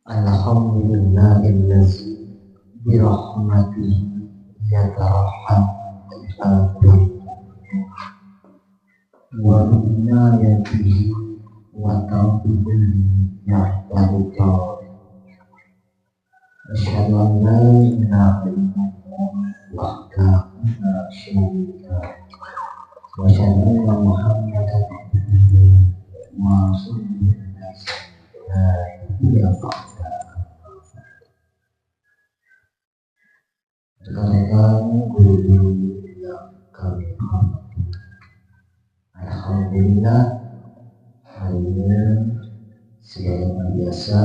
Alhamdulillahillazi birahmatihi yataraham al-qalbi wa inayatihi wa tawfiqihi yahtabuka. Asyhadu an la ilaha illallah wahdahu la syarika lahu wa asyhadu anna Muhammadan abduhu wa rasuluhu la ilaha rekan-rekan guru-guru yang kami hormati, alhamdulillah hari ini sebagaimana biasa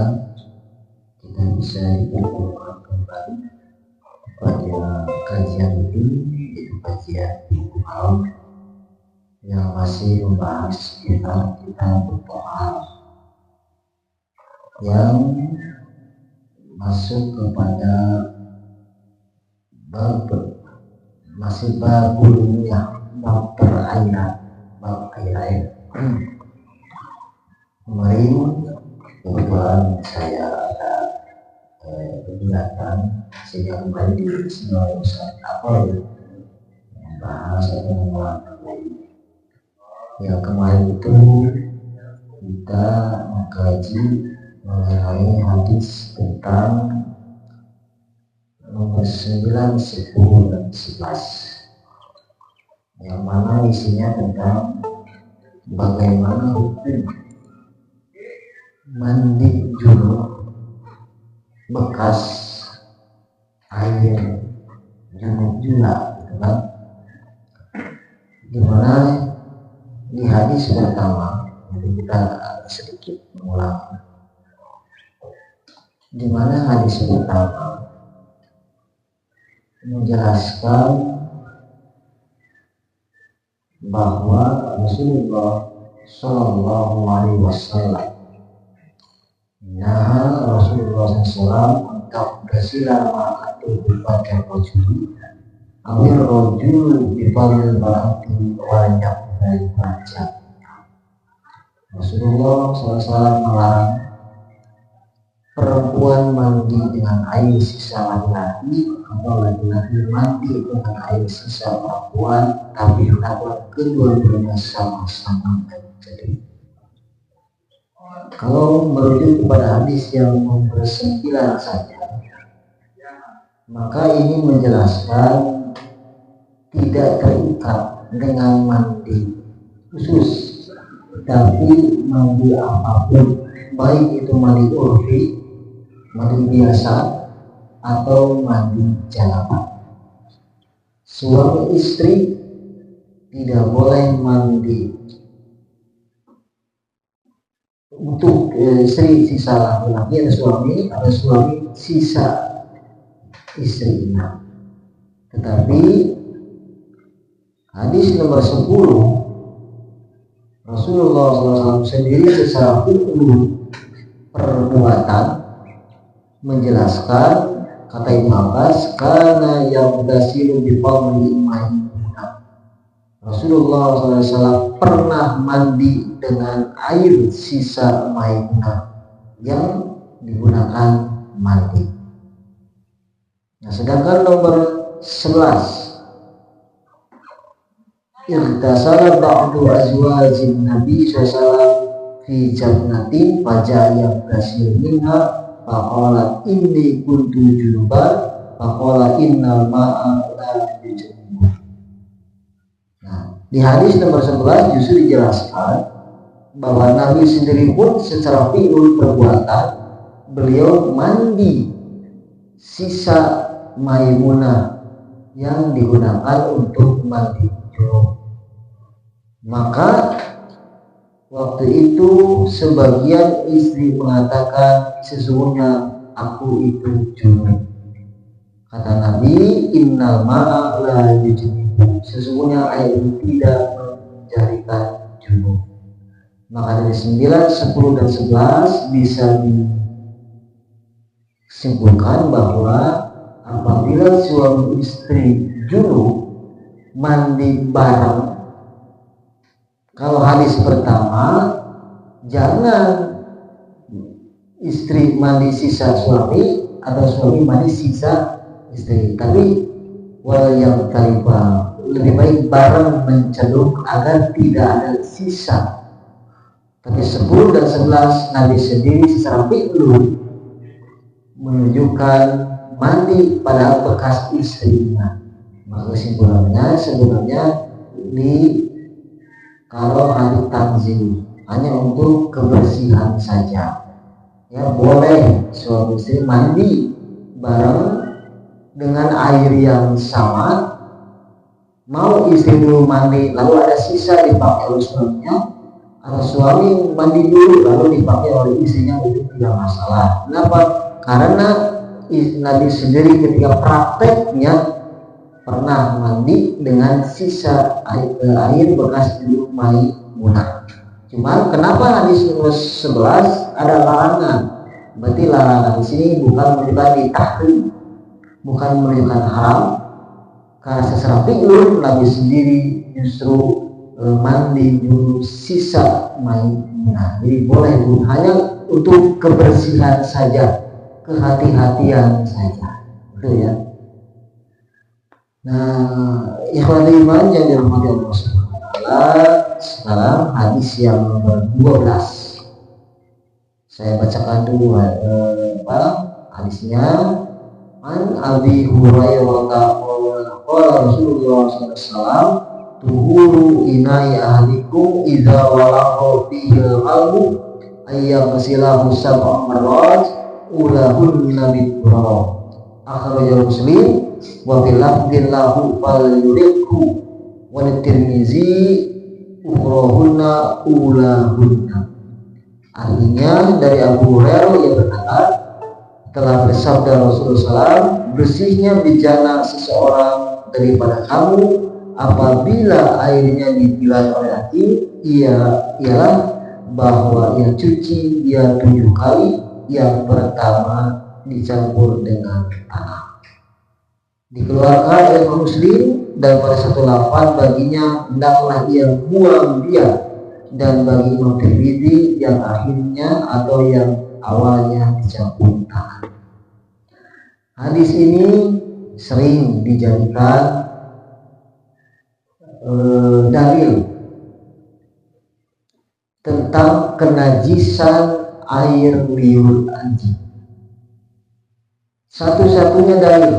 kita bisa dipertemukan kembali pada kajian ini, yaitu kajian buku al yang masih membahas kita berdoa yang masuk kepada masih bab dunia, bab perairan, bab air. Kemarin kebetulan saya ada kegiatan sehingga kemarin di Ustaz apa ya membahas atau mengulangi yang kemarin itu kita mengkaji mengenai hadis tentang nomor 9, 10, dan 11 yang mana isinya tentang bagaimana hukum mandi junub bekas air junub juga, gitu kan? Dimana di hadis pertama, jadi kita sedikit mengulang. Dimana hadis pertama menjelaskan bahwa Rasulullah Shallallahu Alaihi Wasallam Rasulullah SAW untuk bersilah atau berpakai rojul ambil rojul dipanggil berarti banyak dari baca. Rasulullah SAW melarang perempuan mandi dengan air sisa laki-laki atau laki-laki mandi dengan air sisa perempuan, tapi hendaklah kedua-duanya sama-sama jadi. Kalau merujuk kepada hadis yang nomor 9 saja, maka ini menjelaskan tidak terikat dengan mandi khusus, tapi mandi apapun, baik itu mandi urfi, mandi biasa, atau mandi janabah. Suami istri tidak boleh mandi untuk istri sisa laki-laki, ada suami sisa istrinya. Tetapi hadis nomor 10, Rasulullah SAW sendiri secara hukum perbuatan menjelaskan, kata Ibnu Abbas, karena yang berdasiru di pamri Maimunah. Rasulullah SAW pernah mandi dengan air sisa Maimunah yang digunakan mandi. Nah, sedangkan nomor 11, irtasala ba'du azwajin Nabi SAW fi jannatin faja'ya berdasiru minha faqala inni kuntu junuban faqala innal ma'a la yujnub. Nah, di hadis nomor 11 justru dijelaskan bahwa Nabi sendiri pun secara fi'ul perbuatan beliau mandi sisa Maimunah yang digunakan untuk mandi junub. Maka waktu itu sebagian istri mengatakan, sesungguhnya aku itu junub. Kata Nabi, innal ma'a la yujnib, sesungguhnya air itu tidak menjadikan junub. Maka dari 9, 10, dan 11 bisa disimpulkan bahwa apabila suami istri junub mandi bareng, kalau hadis pertama jangan istri mandi sisa suami atau suami mandi sisa istri. Tapi yang talibah lebih baik bareng menceduk agar tidak ada sisa. Tapi 10 dan 11 Nabi sendiri secara fi'lu menunjukkan mandi pada bekas istrinya. Maka kesimpulannya sebenarnya kalau hari tanzil hanya untuk kebersihan saja. Ya boleh suami istri mandi bareng dengan air yang sama. Mau istri dulu mandi lalu ada sisa dipakai oleh suaminya, atau suami mandi dulu lalu dipakai oleh istrinya, itu tidak masalah. Kenapa? Karena Nabi sendiri ketika prakteknya pernah mandi dengan sisa air bekas milik Maimunah. Cuma kenapa hadis nomor 11 ada larangan? Berarti larangan di sini bukan menunjukkan ditahrim, bukan menunjukkan haram. Karena secara fi'il Nabi sendiri justru mandi dulu sisa Maimunah. Jadi boleh hanya untuk kebersihan saja, kehati-hatian saja, itu ya. Nah, ikhwan iman yang dirahmati Allah Subhanahu wa taala, sekarang hadis yang nomor 12. Saya bacakan dulu hadisnya. An Abi Hurairah qala Rasulullah sallallahu alaihi wasallam tuhuru inai ahlikum idza walaqo fihi al-qalbu ayyamsilahu sab'a marrat ulahunna bit-turab. Akhrajahu Muslim wa fil lafdhin lahu fal yuriqhu wa Tirmizi ukhrahunna ulahunna. Artinya dari Abu Hurairah yang berkata, telah bersabda Rasulullah SAW, bersihnya bejana seseorang daripada kamu apabila airnya dipilah oleh hati, ialah bahwa ia cuci dia 7 kali, yang pertama dicampur dengan tanah. Dikeluarkan oleh Muslim, dan pada satu lafaz baginya hendaklah ia buang dia, dan bagi Imam Tirmidzi yang akhirnya atau yang awalnya dicampur tanah. Hadis ini sering dijadikan dalil tentang kenajisan air liur anjing. Satu-satunya dalil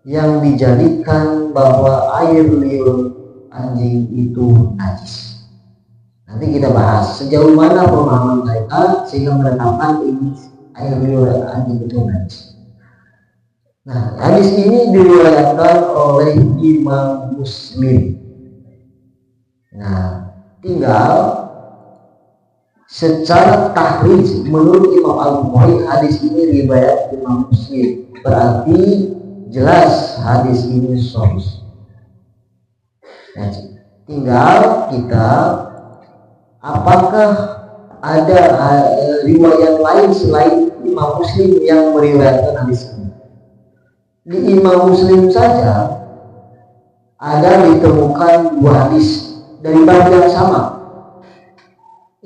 yang dijadikan bahwa air liur anjing itu najis. Nanti kita bahas sejauh mana pemahaman mereka sehingga menetapkan ini air liur anjing itu najis. Nah, hadis ini diriwayatkan oleh Imam Muslim. Nah, tinggal secara tahrij menurut Imam Al-Bukhari hadis ini riwayat Imam Muslim, berarti jelas hadis ini sahih. Nah, tinggal kita apakah ada riwayat lain selain Imam Muslim yang meriwayatkan hadis ini. Di Imam Muslim saja ada ditemukan 2 hadis dari bab yang sama.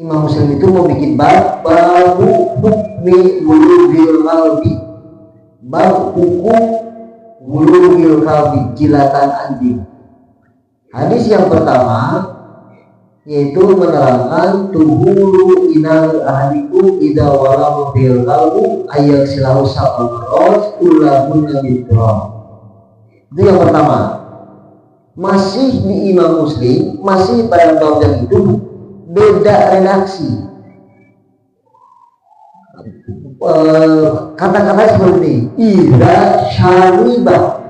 Imam Muslim itu mau bikin bab babu hukmi wulubil qalbi, bab hukum wulubil qalbi, jilatan anjing. Hadis yang pertama yaitu menerangkan tuhuru inal ahlikum idza walaqu bil qalbu ayat silahu sab'arot ulahunna bit-turab. Itu yang pertama. Masih di Imam Muslim, masih pada bab yang itu, beda redaksi. Kata-kata seperti ini, idza syaribah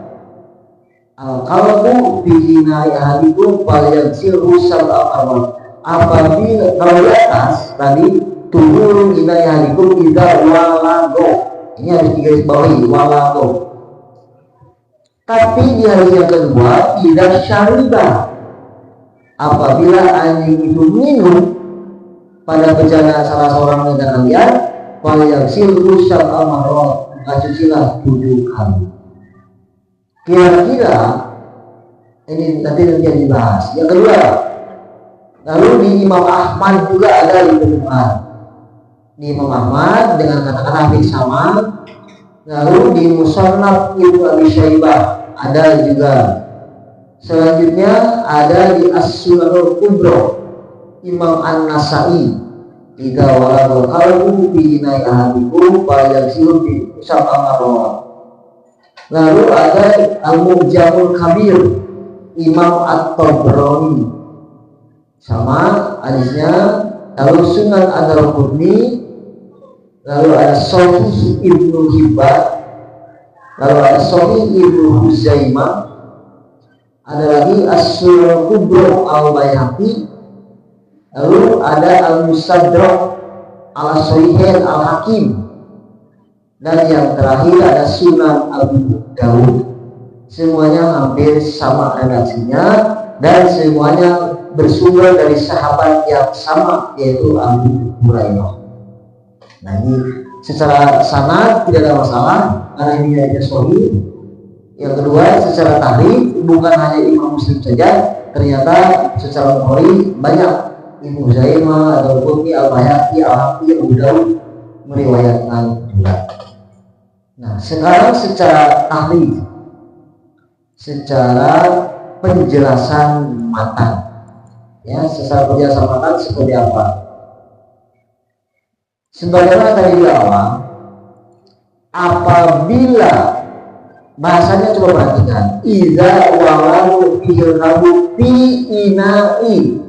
al-qalbu fi inai ahlikum falyaghsilhu sab'a marrat. Apabila kalau di atas tadi tuhuru inai ahlikum idza walaqo, ini harus digarisbawahi walaqo. Tapi di hadis yang kedua idza syariba, apabila anjing itu minum pada bejana salah seorang dari kalian, falyaghsilhu sab'a marrat, maka cucilah 7 kali. Kira-kira ini nanti dibahas. Yang kedua, lalu di Imam Ahmad juga ada ditemukan di Imam Ahmad dengan kata-kata hafiz sama. Lalu di Musannaf Ibnu Abi Syaibah ada juga. Selanjutnya ada di As-Sunanul Kubra Imam An-Nasai, idza walagha qalbu fi inai ahadikum falyagsilhu bi sab'a marrat. Lalu ada Al-Mu'jamul Kabir Imam At-Tabrani sama hadisnya. Lalu Sunan Ad-Darqutni, lalu ada Sahih Ibnu Hibban, lalu ada Sahih Ibnu Huzaimah, ada lagi As-Sunan Kubra Al-Baihaqi, lalu ada Al-Mustadrak Al-Sahihain Al-Hakim, dan yang terakhir ada Sunan Abu Dawud. Semuanya hampir sama redaksinya dan semuanya bersumber dari sahabat yang sama, yaitu Abu Hurairah. Nah, ini secara sanad tidak ada masalah karena ini hanya sahih. Yang kedua, secara tahrif bukan hanya Imam Muslim saja, ternyata secara Bukhari banyak Ibnu Zaimah, Al-Qurtubi, Al-Baihaqi, Al-Hakim, Abu Dawud meriwayatkan juga. Nah, sekarang secara tahrif, secara penjelasan matan, ya, secara penjelasan matan seperti apa? Sebagaimana tadi di awal, apabila bahasanya coba perhatikan, iza walau firhabu fi inai,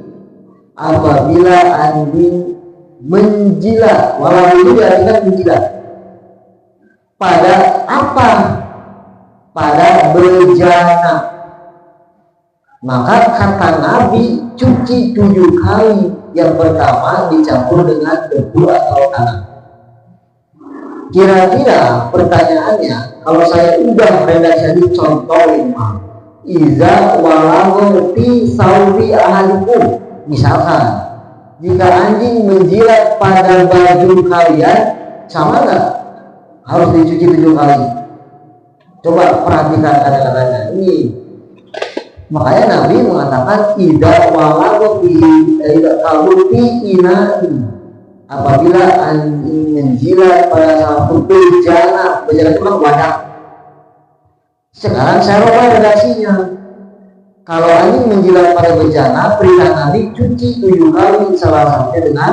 apabila anjing menjilat, walau itu diartikan menjilat pada apa? Pada bejana. Maka kata Nabi cuci 7 kali. Yang pertama dicampur dengan debu atau tanah. Kira-kira pertanyaannya, kalau saya udah redaksi contohin, iza walau fi saubi ahadikum, misalkan jika anjing menjilat pada baju kalian, sama nggak? Harus dicuci 7 kali. Coba perhatikan kata-katanya ini. Makanya Nabi mengatakan idza walau fi inai, apabila anjing menjilat pada satu bejana. Bejana itu kan wadah. Sekarang saya ubah redaksinya. Kalau anjing menjilat pada bejana, perintah Nabi cuci 7 kali, salah satunya dengan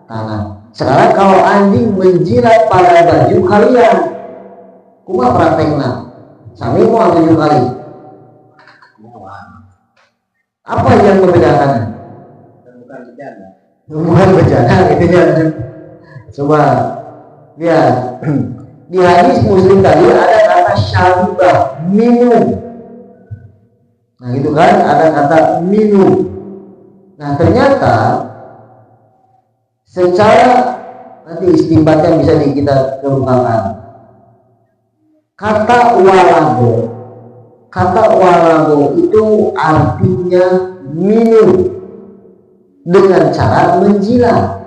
tangan. Sekarang kalau anjing menjilat pada baju kalian, kumaha praktekna? Sami mau 7 kali. Apa yang membedakannya? Bukan bejana, gitu ya. Coba lihat di hadis Muslim tadi ada kata syaribah, minum. Nah gitu kan, ada kata minum. Nah ternyata secara nanti istimbatnya bisa kita kemukakan. Kata walago itu artinya minum dengan cara menjilat.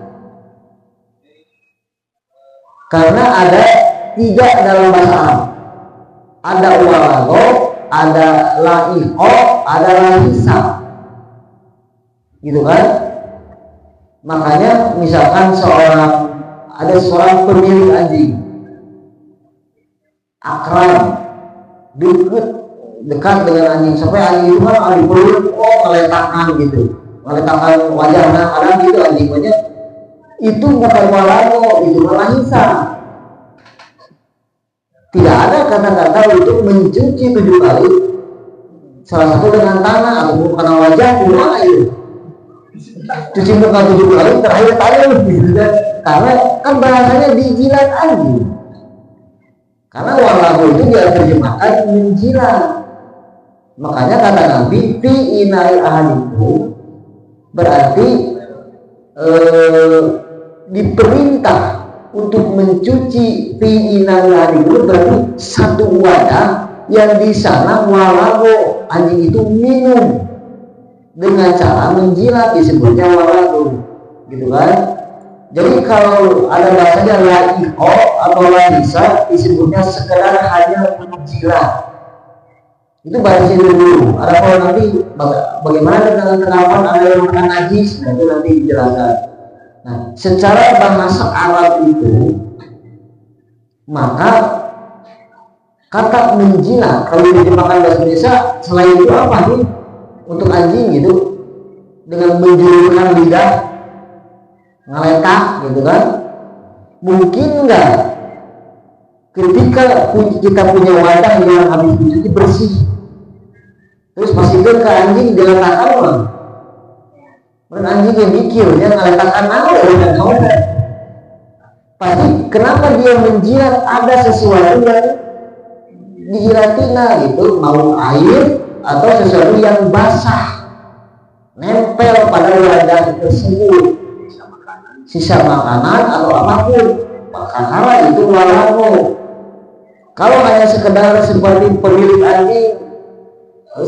Karena ada 3 dalam bahasa Arab. Ada walago, ada laiho, ada lahisa. Gitu kan? Makanya misalkan ada seorang pemilik anjing, akrab, dekat dengan anjing, sampai anjing itu kan dipeluk, ngeletakkan gitu, ngeletakkan wajahnya, kadang gitu anjing banyak. Itu bukan walago, itu lahisa. Tidak ada kata-kata untuk mencuci 7 kali, salah satu dengan tanah atau karena wajah, gimana itu? Cuci muka 7 kali, terakhir tangan gitu kan? Karena kan bahasanya dijilat anjing. Karena walago itu dia terjemahkan menjilat. Makanya kata Nabi fi inai ahadikum berarti diperintah untuk mencuci fi inai ahadikum berarti satu wadah yang di sana walago, anjing itu minum dengan cara menjilat, disebutnya walago, gitu kan? Jadi kalau ada bahasanya laiho atau laisa, disebutnya sekedar hanya menjilat. Itu bahasa dulu. Ada kalau nanti bagaimana dengan kenapa ada yang makan najis, nah itu nanti dijelaskan. Nah, secara bahasa Arab itu, maka kata menjilat kalau diterjemahkan bahasa Indonesia selain itu apa nih untuk anjing gitu, dengan menjulurkan lidah, ngeletak gitu kan, mungkin enggak ketika kita punya wadah yang habis dicuci bersih, terus pastikan ke anjing diletakkan orang. Anjing yang mikir dia ngeletakkan apa dan apa. Pasti kenapa dia menjilat, ada sesuatu yang dijilatinya gitu, mau air atau sesuatu yang basah nempel pada wadah tersebut, sisa makanan atau apapun, maka itu walago. Kalau hanya sekedar seperti pemilik anjing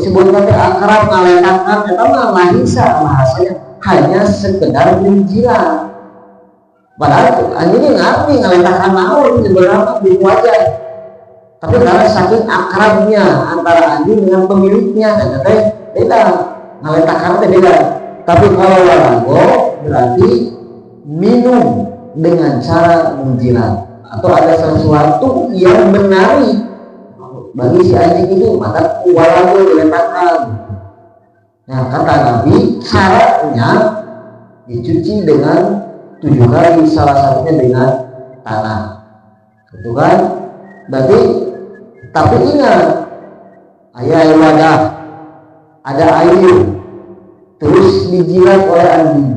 sebutnya akrab ngaletakkan, itu mah lahisa bahasanya hanya sekedar menjilat. Padahal anjing ngerti ngaletakkan naon sebenarnya di wajah, tapi karena saking akrabnya antara anjing dengan pemiliknya, beda ngaletakkan beda. Tapi kalau walago berarti minum dengan cara menjilat atau ada sesuatu yang menarik bagi si anjing itu, maka walago diletakkan. Nah, kata Nabi caranya dicuci dengan 7 kali, salah satunya dengan tanah, gitu kan? Berarti, tapi ingat, ayat wadah ada air, terus dijilat oleh anjing.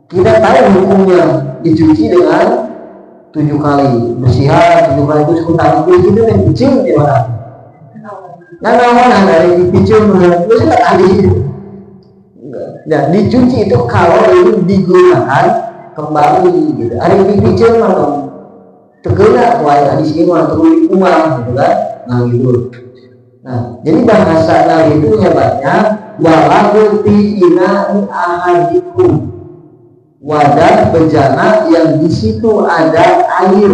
Kita tahu hukumnya dicuci dengan 7 kali, bersihan 7 kali, terus utang itu kan kucing di mana? Nah, mana dari dipicul terus tadi. Nah, dicuci itu kalau ini digunakan kembali gitu. Ada dipicul mana? Terkena wajah di sini atau di rumah gitu kan? Nah gitu. Nah, jadi bahasa Nabi itu hebatnya, walago fi ina'i ahadikum, wadah bejana yang di situ ada air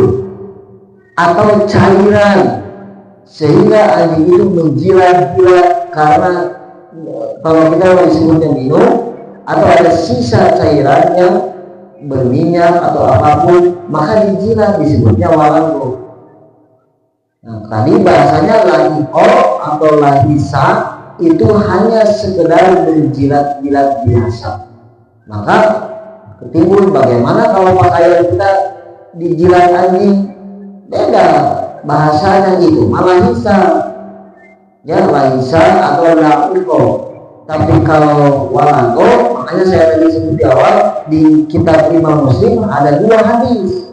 atau cairan, sehingga anjing itu menjilat-jilat karena kalau kita disebutnya minum atau ada sisa cairan yang berminyak atau apapun, maka dijilat disebutnya walago. Nah, tadi bahasanya lahiho atau lahisa itu hanya sekedar menjilat-jilat biasa. Maka ketimbul bagaimana kalau pakaian kita dijilat anjing, beda bahasanya gitu, malahisa ya, lahisa atau lahiho. Tapi kalau walago, makanya saya tadi sebut di awal di kitab Imam Muslim ada 2 hadis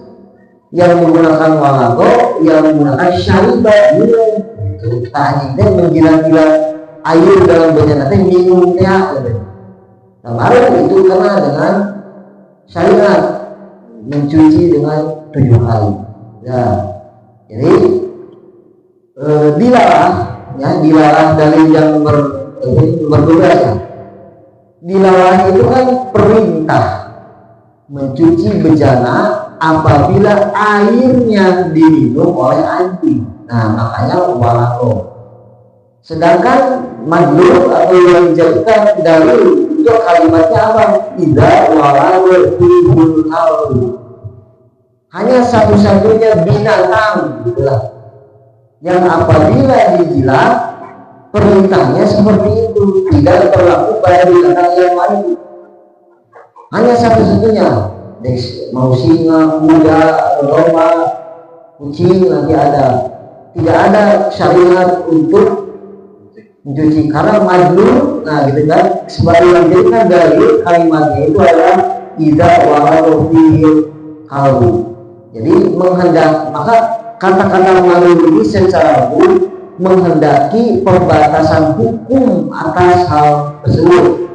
yang menggunakan walago, yang menggunakan syaribah minum. Itu tadi dan menjilat-jilat air dalam bejana teh minumnya. Kemarin itu kena dengan syariat mencuci dengan 7 kali. Ya, jadi dilarang, ya, dilarang dari yang bertugas ya. Dilarang itu kan perintah mencuci bejana apabila airnya diminum oleh anjing. Nah, makanya walago. Sedangkan madlul atau yang dijadikan dalil itu kalimatnya apa? Tidak walago fihul kalbu. Hanya satu-satunya binatang gitulah yang apabila dijilat perintahnya seperti itu, tidak berlaku pada binatang yang lain. Hanya satu-satunya, mau singa, kuda, domba, kucing nanti ada. Tidak ada syariat untuk mencuci karena madlul. Nah gitu kan, sebagai yang jadikan dari kalimatnya itu adalah tidak walago fihil kalbu. Jadi menghendak, maka kata-kata madlul ini secara hukum menghendaki pembatasan hukum atas hal tersebut.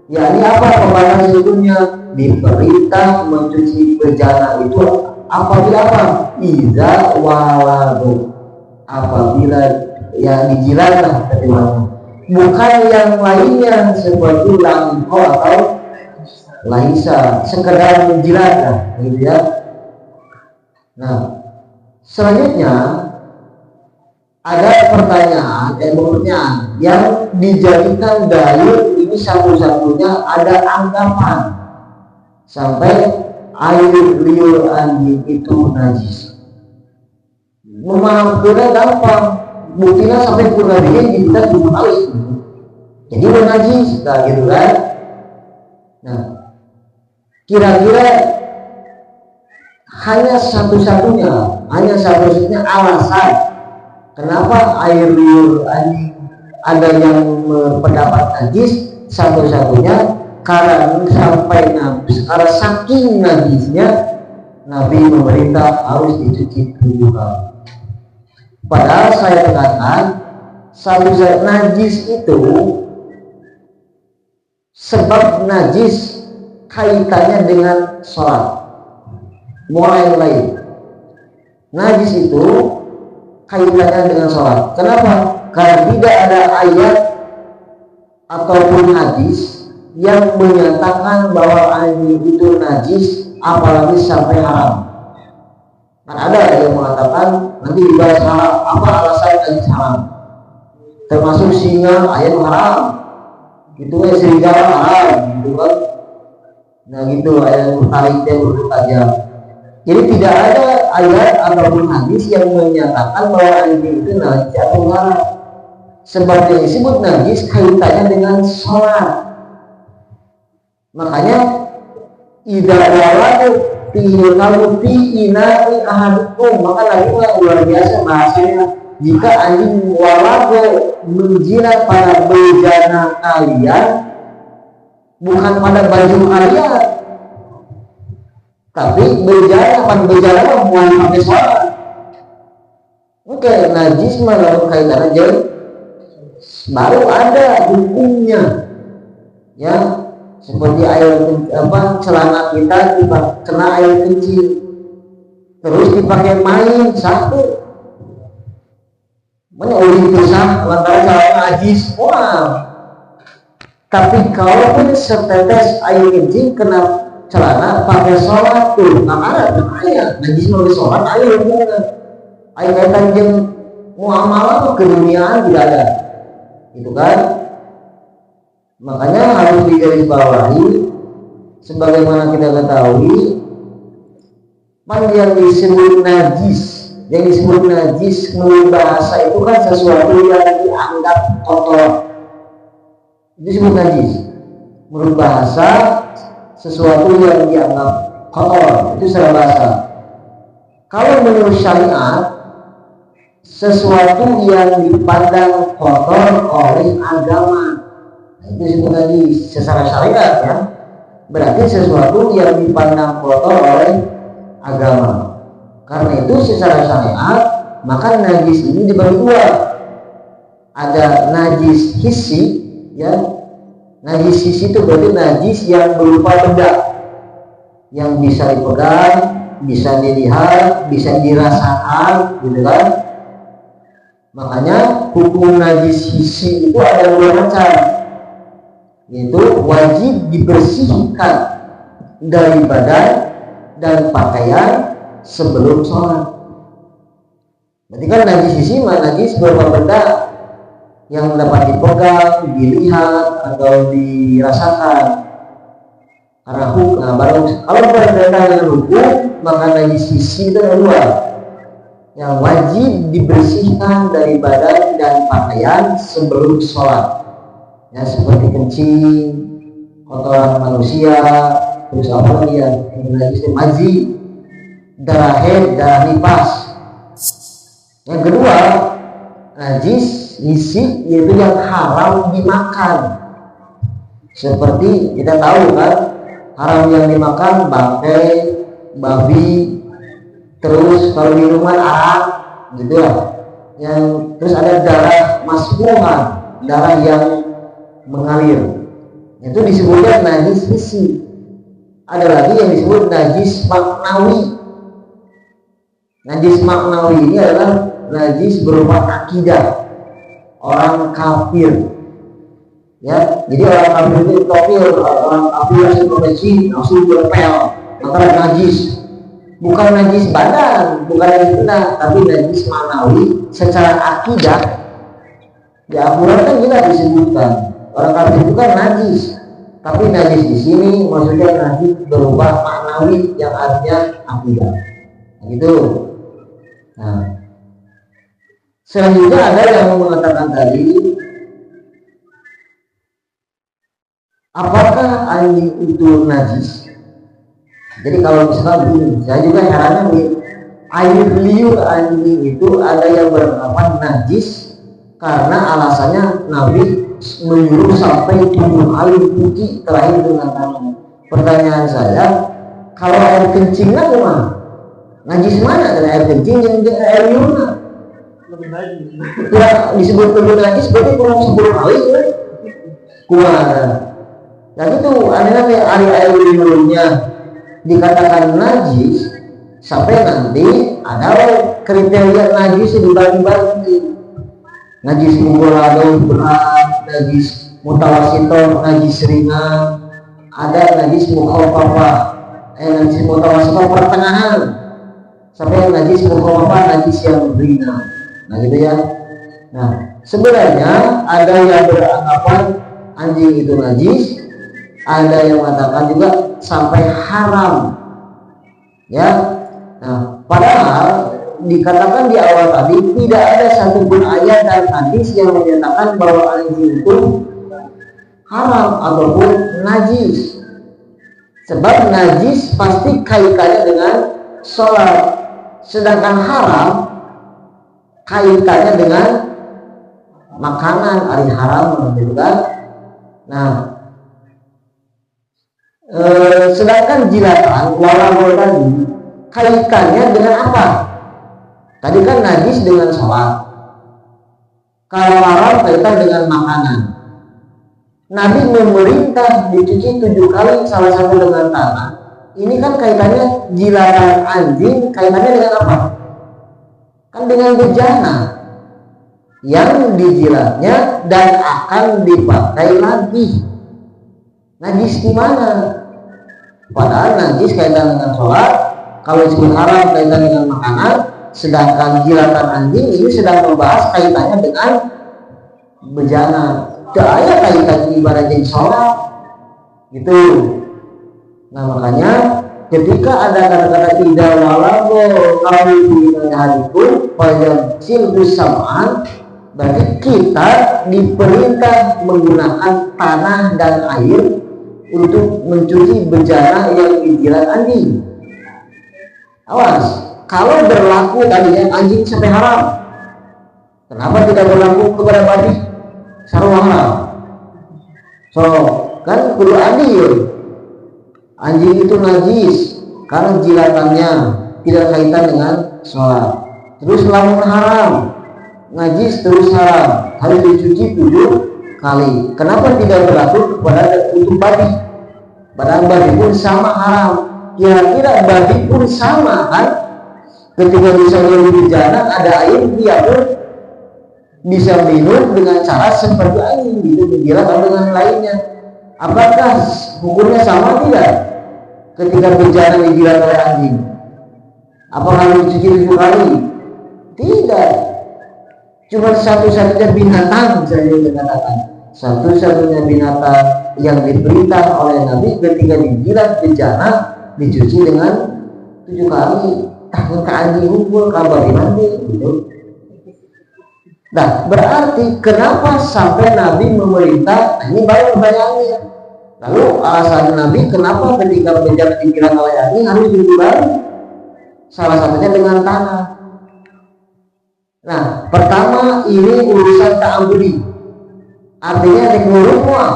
Yakni apa pembatasan hukumnya? Diperintah mencuci bejana itu apabila apa? Iza walago, apabila ya dijilat lah ketimanya. Bukan yang lainnya seperti langko atau laisa, sekedar menjilat lah gitu ya. Nah, selanjutnya ada pertanyaan yang dijadikan dalil ini satu-satunya ada anggapan sampai air liur anjing itu najis. Memahaminya gampang, buktinya sampai Qur'annya kita 7 kali. Jadi udah najis, nah gitu kan. Nah, kira-kira hanya satu-satunya alasan kenapa air liur anjing ada yang berpendapat najis, satu-satunya karena saking najisnya Nabi memerintah harus dicuci 7 kali. Padahal saya katakan satu zat najis itu sebab najis kaitannya dengan sholat. Mulai lain najis itu kaitannya dengan sholat. Kenapa? Karena tidak ada ayat ataupun hadis yang menyatakan bahwa anjing itu najis apalagi sampai haram. Kan ada yang mengatakan nanti dibahas haram, apa alasan najis haram, termasuk singa ayam haram, itu serigala haram gitu kan. Nah gitu, ayat bertariknya bertajam. Jadi tidak ada ayat ataupun hadis yang menyatakan bahwa anjing itu najis atau haram. Sebab yang disebut najis kaitannya dengan sholat. Makanya idza waladu fi ina'i ahadukum, maka lagi luar biasa bahasanya, jika anjing waladu menjilat pada bejana kalian, bukan pada baju kalian, tapi bejana bukan pakai sholat. Oke, najis malah kaitan aja baru ada hukumnya ya, seperti air celana kita kena air kencing terus dipakai main satu mana itu sah lantaran celana najis. Wah, tapi kalaupun setetes air kencing kena celana pakai sholat tuh nggak ada bahaya, najis melalui sholat air hubungan air kaitan jeung muamalah keduniaan tidak ada gitu kan. Makanya harus digarisbawahi sebagaimana kita ketahui yang disebut najis menurut bahasa itu kan sesuatu yang dianggap kotor, itu disebut najis. Menurut bahasa sesuatu yang dianggap kotor itu secara bahasa. Kalau menurut syariat sesuatu yang dipandang kotor oleh agama, itu disebut najis secara syariat ya. Berarti sesuatu yang dipandang kotor oleh agama. Karena itu secara syariat maka najis ini dibagi dua. Ada najis hissi ya. Najis hissi itu berarti najis yang berupa benda yang bisa dipegang, bisa dilihat, bisa dirasakan gitu kan. Makanya hukum najis hissi itu ada 2 macam, yaitu wajib dibersihkan dari badan dan pakaian sebelum sholat. Berarti kan najis hissi najis berupa benda yang dapat dipegang, dilihat atau dirasakan. Karena baru kalau berkaitan dengan hukum maka najis hissi itu ada 2, yang wajib dibersihkan dari badan dan pakaian sebelum sholat ya, seperti kencing, kotoran manusia, terus apa lagi ya, najis mazi, darah haid, darah nifas. Yang kedua najis hissi yaitu yang haram dimakan, seperti kita tahu kan haram yang dimakan bangkai, babi, terus kalau minuman arak gitu lah. Yang terus ada darah masfuhan, darah yang mengalir, itu disebutnya najis hissi. Ada lagi yang disebut najis maknawi. Najis maknawi ini adalah najis berupa akidah orang kafir ya. Jadi orang kafir itu kafir, orang kafir yang berpeci langsung berpel, maka najis. Bukan najis badan, bukan najis benda, tapi najis manawi secara akidah. Di Al-Quran kan jelas disebutkan orang kafir itu kan najis, Tapi najis di sini maksudnya najis berupa maknawi yang artinya akidah. Gitu. Nah, selanjutnya ada yang mengatakan tadi, apakah anjing itu najis? Jadi kalau misalnya begini, saya juga herannya nih, air liur anjing itu ada yang beranggapan najis karena alasannya Nabi menyuruh sampai 7 kali cuci terakhir dengan tangan. Pertanyaan saya, kalau air kencingnya gimana? Najis mana dari air kencing dan air liurnya? Lebih najis. Ya disebut lebih najis berarti kurang 10 kali ya? Kurang. Nah itu ada air liurnya dikatakan najis sampai nanti ada kriteria najis dibagi-bagi. Najis mughalladh berat, najis mutawasito, najis ringan, ada najis mukhaffafah, najis mutawasito pertengahan, sampai najis mukhaffafah, najis yang ringan. Nah gitu ya. Nah sebenarnya ada yang beranggapan anjing itu najis, ada yang mengatakan juga sampai haram. Ya. Nah, padahal dikatakan di awal tadi tidak ada satupun ayat dan hadis yang menyatakan bahwa anjing itu haram ataupun najis. Sebab najis pasti kaitannya dengan sholat, sedangkan haram kaitannya dengan makanan, ari haram gitu kan. Nah, sedangkan jilatan walau tadi kaitannya dengan apa? Tadi kan najis dengan sholat, kalau haram kaitan dengan makanan. Nabi memerintah dicuci 7 kali, salah satu dengan tangan. Ini kan kaitannya jilatan anjing, kaitannya dengan apa? Kan dengan bejana yang dijilatnya dan akan dipakai lagi. Najis di mana? Padahal najis kaitan dengan sholat, kalau disebut haram kaitan dengan makanan, sedangkan jilatan anjing ini sedang membahas kaitannya dengan bejana. Gaya kaitan ibadah jadi sholat gitu. Nah makanya ketika ada kata-kata tidak walago kami di hariku pada silbus samaan, berarti kita diperintah menggunakan tanah dan air untuk mencuci bejana yang dijilat anjing. Awas, kalau berlaku tadinya anjing sampai haram, kenapa tidak berlaku kepada babi? Sarwa haram. So, kan kudu adil. Anjing itu najis karena jilatannya tidak kaitan dengan sholat. Terus lamun haram, najis terus haram, harus dicuci 7 kali. Kenapa tidak berlaku kepada untuk babi? Padahal babi pun sama haram. Kira-kira babi pun sama kan? Ketika misalnya di bejana ada air, dia pun bisa minum dengan cara seperti anjing gitu, dijilat atau dengan lainnya. Apakah hukumnya sama tidak? Ketika bejana dijilat oleh anjing, apakah harus dicuci 7 kali? Tidak. Cuma satu-satunya binatang saja dikatakan, satu-satunya binatang yang diperintah oleh Nabi ketika dijilat bejana dicuci dengan 7 kali. Takut ke anjing hukum kabar nanti gitu. Nah berarti kenapa sampai Nabi memerintah? Ini baru pertanyaannya. Lalu alasan Nabi kenapa ketika bejana dijilat oleh anjing harus dijilat? Salah satunya dengan tanah. Nah pertama ini urusan ta'abudi, artinya dikurung mual.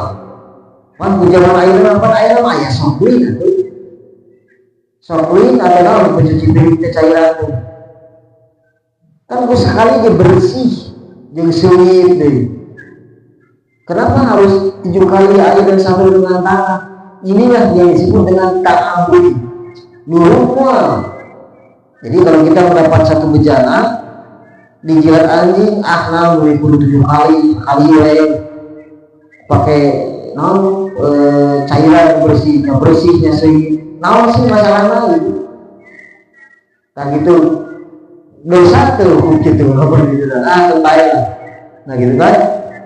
Pan pujaman air ya soklin atau soklin adalah mencuci piring cairan itu. Kan sekali dia bersih, jeung seuit deh. Kenapa harus 7 kali air dan sampai dengan tanah? Inilah yang disebut dengan ta'abudi, nurung mual. Jadi kalau kita mendapat satu bejana dijilat anjing, boleh 7 kali pakai cairan bersihnya sih, sih masalahnya gitu. Nah gitu dosa tuh gitu gitu. Kembali. Nah gitu kan.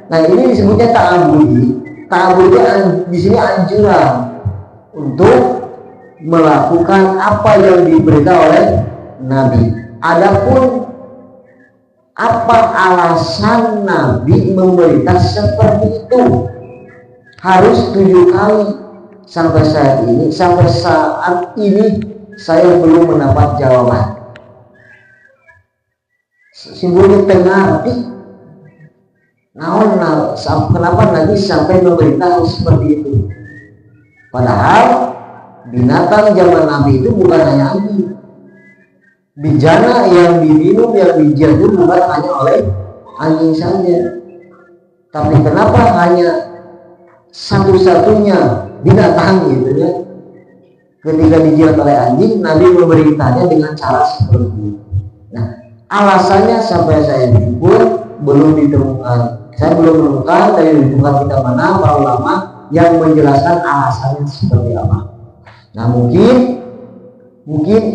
Nah ini disebutnya ta'abudi. ta'budnya di sini anjuran untuk melakukan apa yang diberitahu oleh Nabi. Adapun apa alasan Nabi memerintah seperti itu harus 7 kali sampai saat ini saya belum mendapat jawaban. Simbolnya tengah kenapa Nabi sampai memerintah seperti itu, padahal binatang zaman Nabi itu bukan hanya anjing. Bijana yang diminum, yang dijilat itu bukan hanya oleh anjing saja, tapi kenapa hanya satu-satunya binatang gitu ya, ketika dijilat oleh anjing Nabi memerintahnya dengan cara seperti itu. Nah, alasannya sampai saya pun belum ditemukan. Saya belum menemukan dari bukan kita mana para ulama yang menjelaskan alasannya seperti apa. Nah, mungkin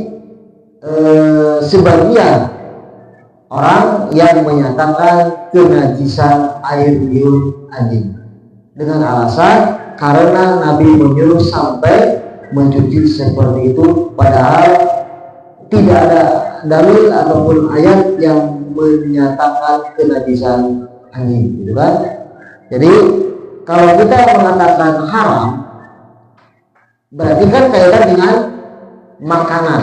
sebagian orang yang menyatakan kenajisan air liur anjing dengan alasan karena Nabi menyuruh sampai mencuci seperti itu, padahal tidak ada dalil ataupun ayat yang menyatakan kenajisan anjing, gitu kan? Jadi kalau kita mengatakan haram, berarti kan kaitan dengan makanan.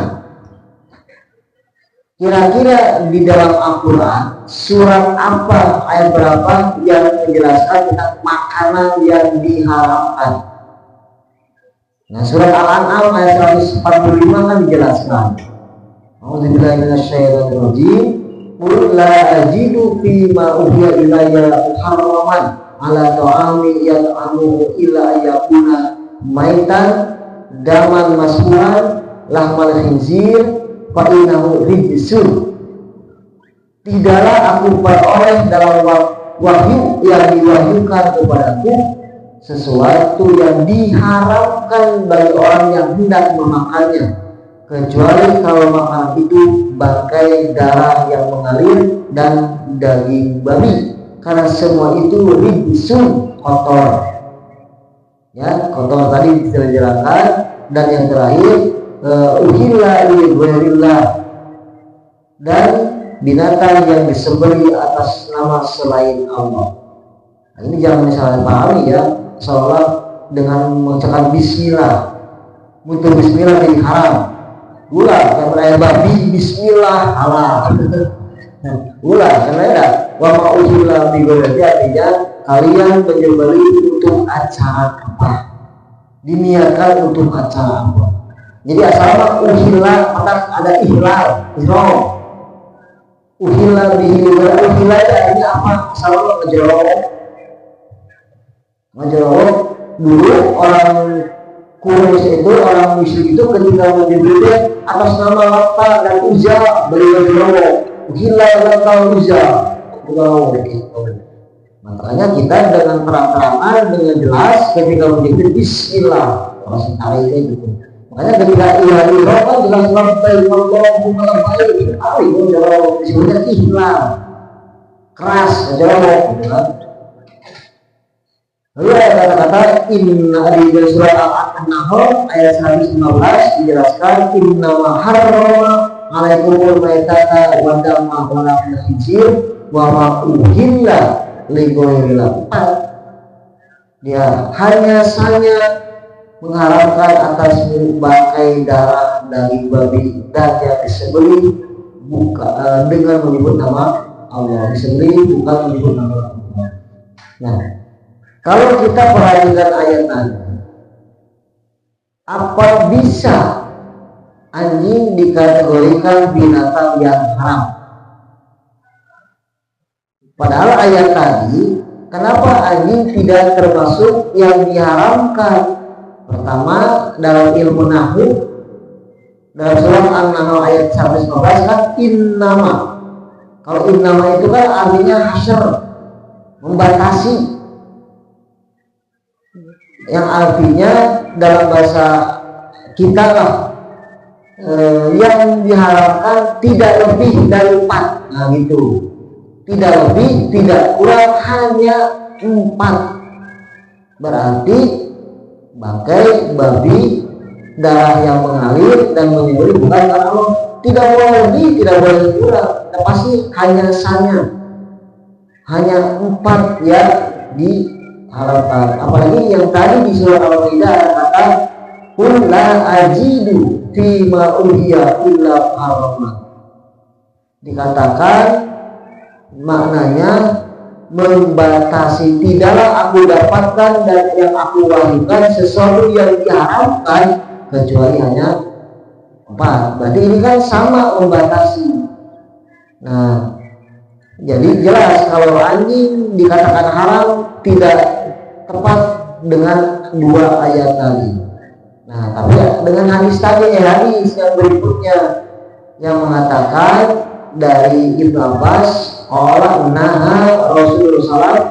Kira-kira di dalam Al-Quran surat apa, ayat berapa yang menjelaskan tentang makanan yang diharamkan? Nah, surat Al-An'am ayat 145 kan dijelaskan. A'udzubillahi minasyaitonirrajim. Qul la ajidu fi ma uhiya ilayya muharraman ala ta'ami yat'amuhu illa yakuna maitan daman masfuhan lahmal khinzir fa'inahu rijsun. Tidaklah aku peroleh dalam wahyu yang diwahyukan kepadaku sesuatu yang diharamkan bagi orang yang hendak memakannya, kecuali kalau makanan itu bangkai darah yang mengalir dan daging babi, karena semua itu rijsun, kotor. Ya, kotor tadi dijelaskan. Dan yang terakhir uhilla li ghairillah, dan binatang yang disembelih atas nama selain Allah. Nah, ini jangan misalnya pahami ya, seolah dengan mengucapkan bismillah, muncul bismillah jadi haram. Ulah yang berayat babi bismillah halal. Ulah karena wa ma uhilla bi ghairihi, artinya kalian menyembelih untuk acara apa? Diniatkan untuk acara apa? Jadi asalnya uhilla, maka ada ihlal, ihram. Uhilla bihi, uhilla ini apa? Asalnya ngejerok. Dulu orang Quraisy itu, orang musyrik itu ketika menyembelih atas nama Lata dan Uzza, beliau ngejerok. Uhilla Lata Uzza. Makanya kita dengan terang-terangan, dengan jelas ketika menyebut bismillah, orang tarik gitu. Makanya ketika ihram kan jelas labbaik Allahumma labbaik, itu tarik disebutnya ihram. Keras, jawab gitu kan. Lalu ada kata-kata inna di surat Al-Nahl ayat 115 dijelaskan inna ma harrama alaikumul maitata wa dama wa lahmal khinzir wa ma uhilla li ghairillah. Dia hanya saja mengharapkan atas bangkai darah daging babi dan yang disembelih dengan menyebut nama Allah, disembelih bukan menyebut nama Allah. Nah, kalau kita perhatikan ayat tadi, apa bisa anjing dikategorikan binatang yang haram? Padahal ayat tadi, kenapa anjing tidak termasuk yang diharamkan? Pertama, dalam ilmu nahwu, dalam surat An-Nahl ayat 115 kan innama. Kalau innama itu kan artinya hasr, membatasi, yang artinya dalam bahasa kita lah yang diharapkan tidak lebih dari 4. Nah gitu, tidak lebih tidak kurang, hanya 4. berarti bangkai babi, darah yang mengalir dan menyembelih bukan karena Allah. Tidak boleh kurang. Pasti hanya 4 ya diharapkan. Apalagi yang tadi di surah Al-Maidah ada kata qul la ajidu fi ma uhiya illa haraman. Dikatakan maknanya membatasi, tidaklah aku dapatkan dan yang aku wahyukan sesuatu yang diharamkan kecuali hanya 4. Berarti ini kan sama membatasi. Nah, jadi jelas kalau anjing dikatakan haram tidak tepat dengan 2 ayat tadi. Nah, tapi dengan hadis tadi, hadis yang berikutnya yang mengatakan dari Ibnu Abbas, qala naha Rasulullah SAW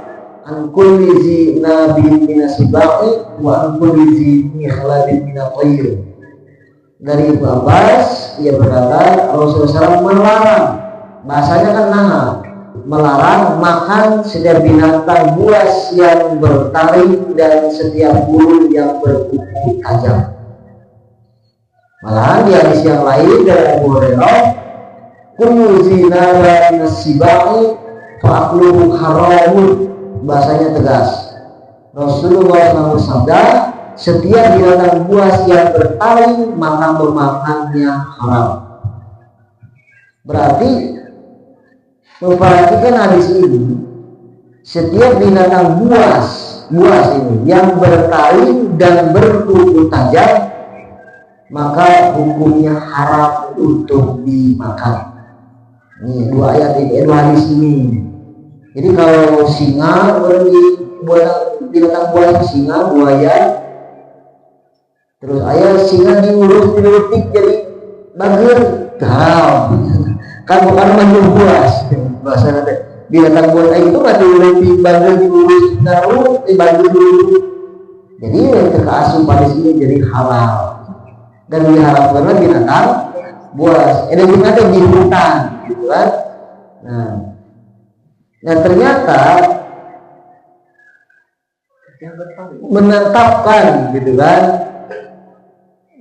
an kulli zi nabi minasibai wa an kulli zi mikhladin minatayr. Dari Ibnu Abbas ia berkata Rasulullah SAW melarang, bahasanya kan naha, melarang makan setiap binatang buas yang bertaring dan setiap burung yang berkuku tajam. Malahan di hadis yang lain dari Abu Hurairah, kullu zinara nasibai fa'akluhu haramun, bahasanya tegas. Rasulullah SAW bersabda, setiap binatang buas yang bertaring maka memakannya haram. Berarti memperhatikan hadis ini, setiap binatang buas ini yang bertaring dan berkuku tajam maka hukumnya haram untuk dimakan. Ini 2 ayat ini, 2 hadis ini. Jadi kalau singa, binatang buas singa, buaya, terus ayah singa diurutik jadi bagir, haram. Kan bukan manjur buas. Bahasa nanti binatang buas itu nggak diurutik bagir, diurus taruh di bagir dulu. Jadi keasupan pada sini jadi halal. Dan diharapkan binatang buas. Ada binatang di hutan, gitu kan? Nah ternyata menetapkan, gitu kan?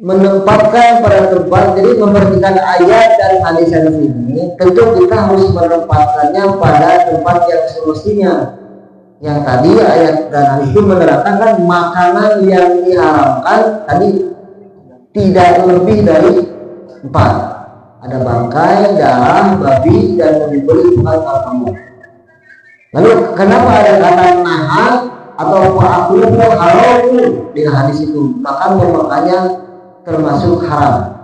Menempatkan pada tempat, jadi memperhatikan ayat dan hadis ini, tentu kita harus menempatkannya pada tempat yang semestinya. Yang tadi ayat dan hadis itu menerangkan kan makanan yang diharamkan tadi tidak lebih dari 4. Ada bangkai, darah, babi, dan menyembelih bukan kamu. Lalu kenapa ada kata naha atau fa'akulu haramu di hadis itu? Maka memakannya termasuk haram.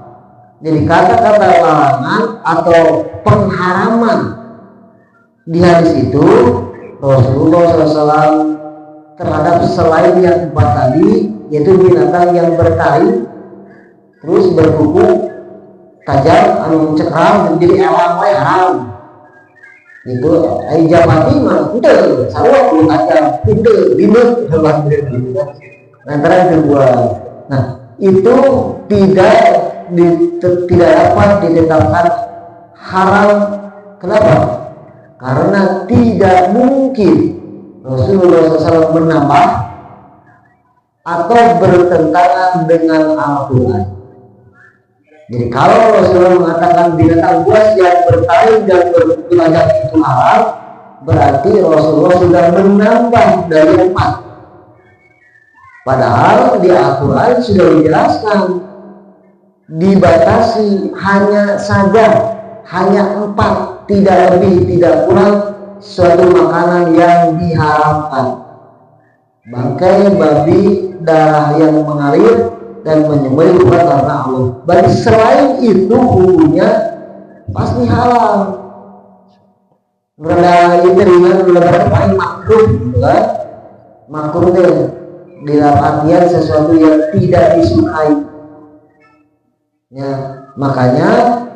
Jadi kata-kata larangan atau pengharaman di hadis itu Rasulullah SAW terhadap selain yang 4 tadi, yaitu binatang yang bertaring terus berkuku tajam, cekram menjadi elang haram. Itu japati mah udah sarua kulit tajam, udah binut hebat gitu. Antara kedua. Nah, itu tidak dapat ditetapkan haram. Kenapa? Karena tidak mungkin Rasulullah SAW menambah atau bertentangan dengan Al-Quran. Jadi kalau Rasulullah mengatakan binatang buas yang bertaring dan berkuku tajam itu haram, berarti Rasulullah sudah menambah dari 4. Padahal di Al-Quran sudah dijelaskan dibatasi hanya 4, tidak lebih, tidak kurang suatu makanan yang diharamkan. Bangkai babi, darah yang mengalir dan menyembelih bukan karena Allah. Bagi selain itu hukumnya pasti halal. Berada ringan, berada paling makruh, kan? Makruh deh di dalam artian sesuatu yang tidak disukai. Ya, makanya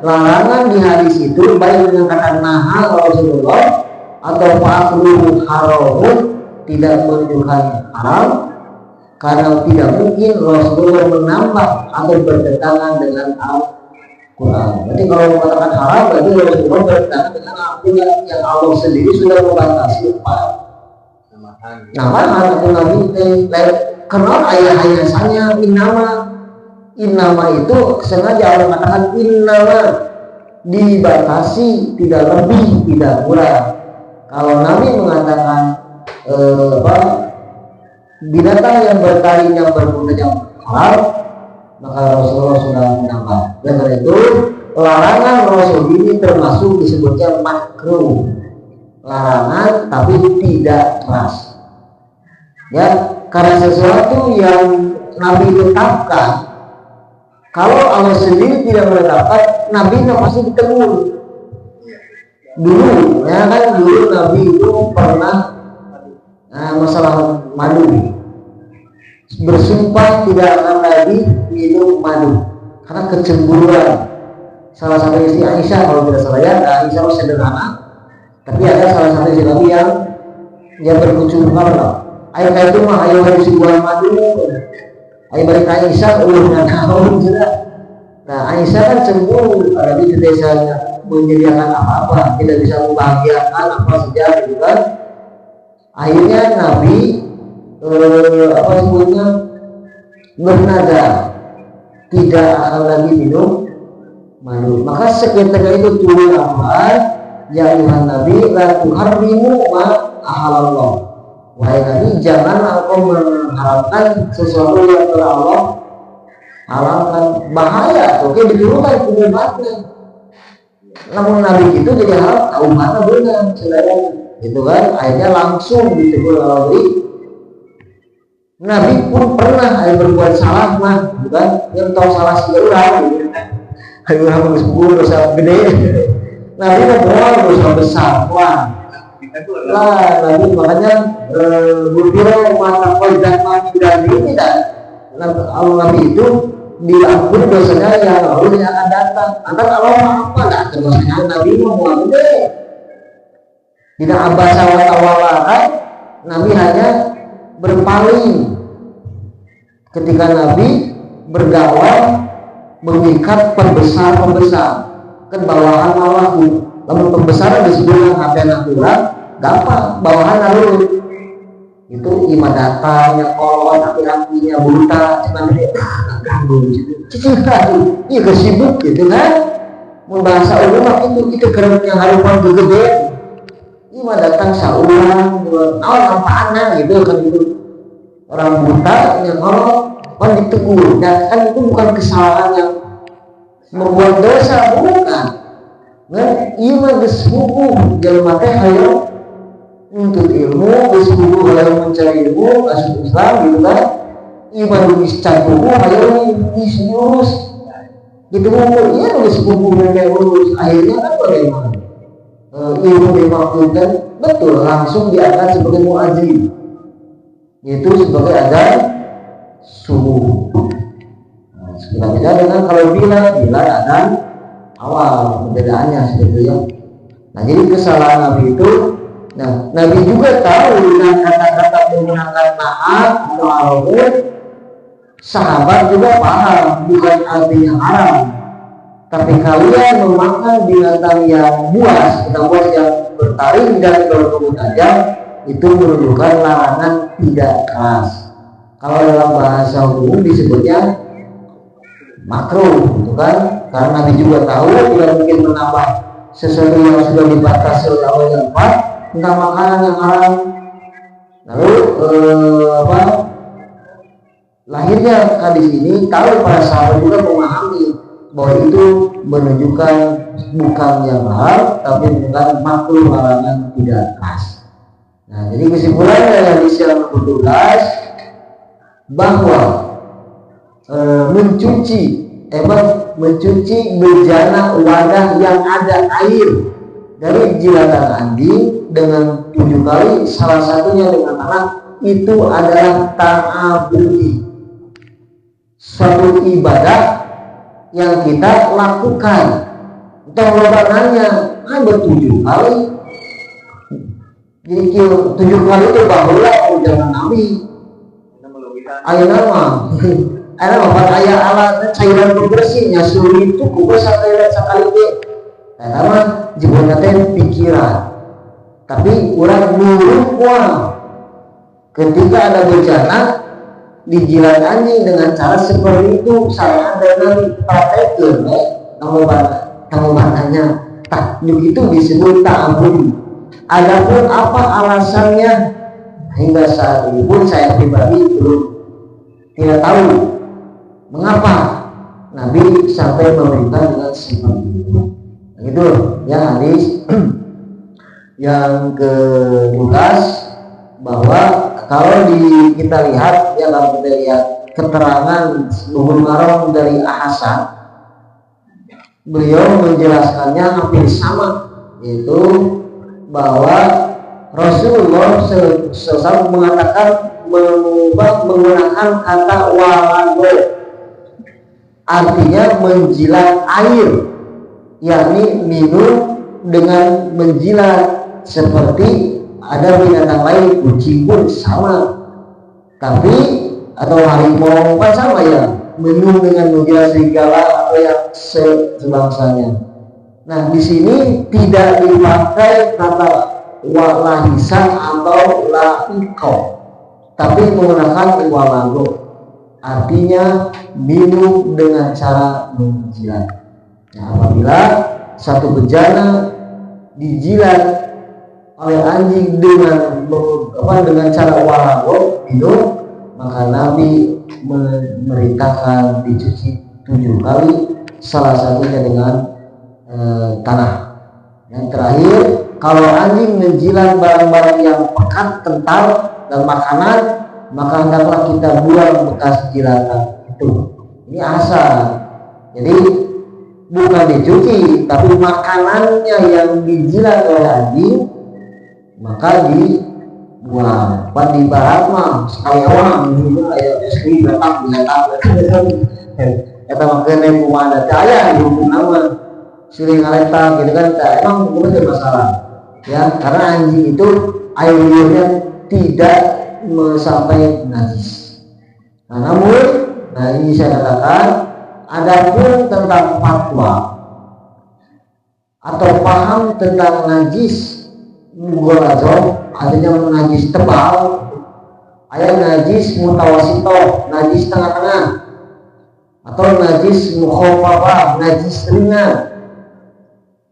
larangan di hadis itu baik dengan kata naha Rasulullah atau fa'akluhu haramun tidak menunjukkan haram, karena tidak mungkin Rasulullah menambah atau bertentangan dengan Al-Quran. Jadi kalau mengatakan haram berarti Rasulullah bertentangan dengan Al-Quran yang Allah sendiri sudah membatasi 4. Namahan atau Nabi kenal ayah saya innama itu sengaja Allah katakan innama, dibatasi, tidak lebih, tidak kurang. Kalau Nabi mengatakan binatang yang bertaring yang berpunajam halal, maka Rasulullah sudah menambah. Dengan itu larangan Rasul ini termasuk disebutnya makruh, larangan tapi tidak keras. Ya, karena sesuatu yang Nabi tetapkan, kalau Allah sendiri tidak menetapkan, Nabi pasti ditegur. Dulu, ya kan dulu Nabi itu pernah masalah madu, bersumpah tidak akan lagi minum madu karena kecemburuan salah satu istri Aisyah, kalau tidak salah ya. Aisyah sederhana, tapi ada salah satu istri Nabi yang berkecemburuan lah. Ayo itu mah ayo harus dibuang madu, ayo balik Aisyah ulurnya tahun sudah. Nah Aisyah kan cemburu, ada di desanya menyediakan apa-apa, tidak bisa membahagiakan apa saja gitu kan. Akhirnya Nabi bernada tidak akan lagi minum madu. Maka seketika itu turun Al-Quran, ya Tuhan Nabi la tuharrimu ma ahalallah. Wahai Nabi, jangan engkau mengharamkan sesuatu yang telah Allah halalkan. Bahaya, oke diturunkan umatnya. Namun Nabi itu jadi hal umatnya benar, saudara. Itu kan akhirnya langsung ditegur oleh Nabi pun pernah berbuat salah mah, bukan yang tahu salah sih orang, ayo orang bersepuh dosa gede. Nabi kan berbuat dosa besar, wah. Lah Nabi makanya berpira mata dan mati dan ini tidak. Nabi itu diampuni dosanya yang lalu yang akan datang. Antara Allah apa dah dosanya Nabi mau gede. Tidak abasa wa tawala kan, Nabi hanya berpaling ketika Nabi berdakwah mengikat pembesar kan bawahan malahu. Lamun pembesaran disebut apa yang kurang, gampang bawahan lalu itu imadatan yang kolon laki-lakinya buta cuman ganggu gitu. Iya kesibuk gitu kan. Membahasa ulama itu keren yang harapan gede. Ima datang saulang, awal apa gitu kan gitu. Orang buta yang orang ditegur, dan kan itu bukan kesalahan yang membuat dosa, bukan. Nah, ima gesbuku jalan teh hayo untuk ilmu, gesbuku hayo mencari ilmu, masuk Islam gitu kan. Ima discampurku hayo diurus. Gitu iya gesbuku mereka urus. Akhirnya kan bagaimana? Ilmu dimaklumkan betul langsung diangkat sebagai muadzin, itu sebagai adzan subuh. Nah, beda dengan kalau bila adzan awal, perbedaannya seperti itu. Nah jadi kesalahan Nabi itu, nah Nabi juga tahu dengan kata-kata menggunakan naat atau al-ghur, sahabat juga paham bukan artinya haram. Tapi kalian memakan binatang yang buas, yang bertaring dan berbulu tajam, itu menunjukkan larangan tidak keras. Kalau dalam bahasa umum disebutnya makruh, gitu kan? Karena Nabi juga tahu tidak mungkin menambah sesuatu yang sudah dibatasi oleh Allah yang tepat tentang makanan yang haram. Lalu lahirnya hadis ini, tahu para sahabat juga memahami bahwa itu menunjukkan bukan yang halal tapi bukan makruh, larangan tidak keras. Nah jadi kesimpulannya yang disiapkan petugas bahwa mencuci bejana wadah yang ada air dari jilatan anjing dengan 7 kali, salah satunya dengan tangan, itu adalah ta'abudi, suatu ibadah yang kita lakukan. Untuk lobanannya ber-7 kali. Jadi 7 kali itu bahula jangan Nabi. Ayo nama. Ayo nama ayah alat cairan pembersihnya suruh itu kubur sekali itu. Nama jebol teh pikiran. Tapi orang nurut ketika ada bencana dijilat anjing dengan cara seperti itu. Saya ada nanti praktekkan kamu maknanya tak begitu disebut ta'abudi. Adapun apa alasannya hingga saat ini pun saya pribadi belum tidak tahu mengapa Nabi sampai memerintah dengan seperti itu. Gitu ya hadis yang ke-12, bahwa kalau kita lihat ya, kalau kita lihat keterangan Bulughul Maram dari Hasan, beliau menjelaskannya hampir sama, yaitu bahwa Rasulullah SAW mengatakan menggunakan kata walago, artinya menjilat air, yakni minum dengan menjilat. Seperti ada binatang lain, kucing pun sama, tapi atau harimau kan sama ya, minum dengan menjilat serigala atau yang sebangsanya. Nah di sini tidak dipakai kata walahisan atau laiko, tapi menggunakan walago, artinya minum dengan cara menjilat. Nah, apabila satu bejana dijilat oleh anjing dengan cara walago minum, maka Nabi memerintahkan dicuci 7 kali, salah satunya dengan tanah. Yang terakhir, kalau anjing menjilat barang-barang yang pekat, kental dan makanan, maka hendaklah kita buang bekas jilatan itu. Ini asal. Jadi bukan dicuci, tapi makanannya yang dijilat oleh anjing maka dibuang. Pan di barat mah sekali orang itu kayak sekali datang kita makan kumanda caya di hukum nama siling aleta gitu kan, emang hukumnya tidak masalah ya, karena anjing itu air liurnya tidak sampai najis. Nah namun, ini saya katakan, adapun tentang fatwa atau paham tentang najis mughaladzah, artinya najis tebal, ayat najis mutawasito, najis tengah-tengah, atau najis mukhafafah, najis ringan.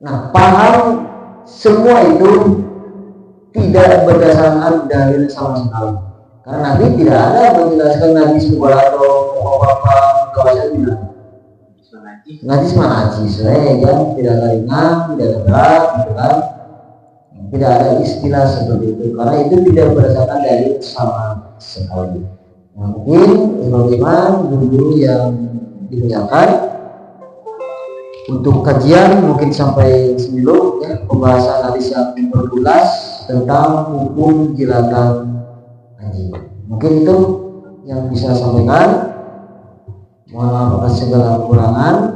Nah paham semua itu tidak berdasarkan dalil sama sekali, karena Nabi tidak ada menjelaskan najis mughaladzah, mukhafafah, mutawasito, tidak. Najis mana najis, ya, tidak ada ringan, tidak ada berat, gitu kan. Tidak ada istilah seperti itu, karena itu tidak berdasarkan dari sama sekali. Nah, mungkin teman-teman guru yang dimuliakan, untuk kajian mungkin sampai sini dulu ya, pembahasan hadis yang ke-12 tentang hukum jilatan anjing. Mungkin itu yang bisa saya sampaikan. Mohon maaf atas segala kekurangan.